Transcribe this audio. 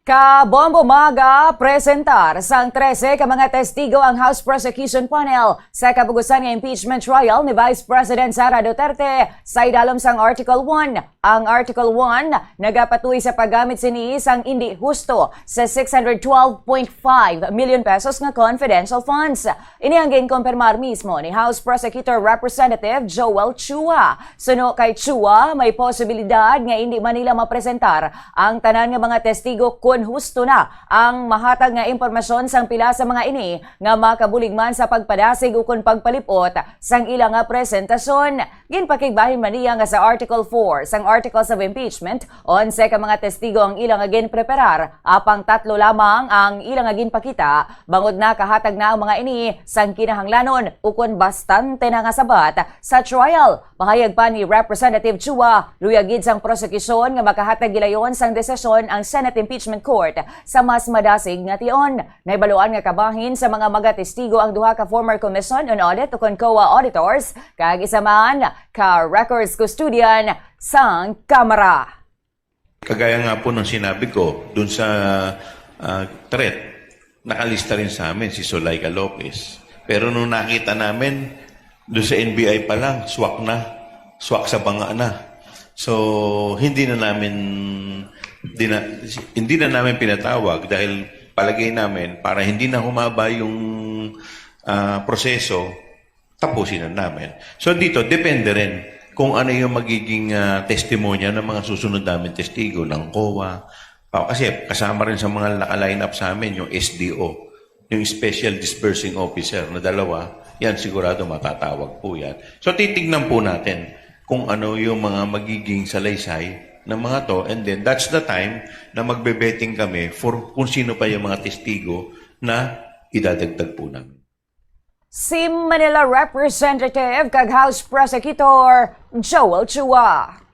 Kabombo maga presentar sang 13 ka mga testigo ang House Prosecution Panel sa kapugusan ng impeachment trial ni Vice President Sara Duterte sa idalom sang Article 1. Ang Article 1 nagapatuloy sa paggamit sini sang hindi husto sa 612.5 million pesos nga confidential funds. Ini ang ginkompirmar mismo ni House Prosecutor Representative Joel Chua. Suno kay Chua, may posibilidad nga hindi man nila mapresentar ang tanan nga mga testigo kung husto na ang mahatag nga impormasyon sang pila sa mga ini nga makabulig man sa pagpadasig o kung pagpalipot sang ilang nga presentasyon. Ginpakigbahin man niya nga sa Article 4 sang Articles of Impeachment, 11 ka mga testigo ang ilang nga ginpreparar, apang 3 lamang ang ilang nga ginpakita, bangod na kahatag na ang mga ini sang kinahanglanon o kung bastante na nga sabat sa trial. Pahayag pa ni Representative Chua, luyagid sang prosekusyon nga makahatag gilayon sang desisyon ang Senate Impeachment Court sa mas madasig nga tion. Naibaluan nga kabahin sa mga magatestigo ang duha ka former Commission on Audit o COA auditors, kag isa man ka records custodian sang Kamara. Kagaya nga po ng sinabi ko, dun sa threat, nakalista rin sa amin si Zulaika Lopez. Pero nung nakita namin, dun sa NBI pa lang, swak sa banga na. So, hindi na namin pinatawag dahil palagay namin para hindi na humaba yung proseso, tapusin na namin. So, dito, depende rin kung ano yung magiging testimonya ng mga susunod namin testigo ng COA. Kasi kasama rin sa mga naka-line up sa amin yung SDO, yung Special Disbursing Officer na 2, yan sigurado matatawag po yan. So titignan po natin kung ano yung mga magiging salaysay ng mga to, and then that's the time na magbe-betting kami for kung sino pa yung mga testigo na idadagdag po namin. Si Manila Representative kag House Prosecutor Joel Chua.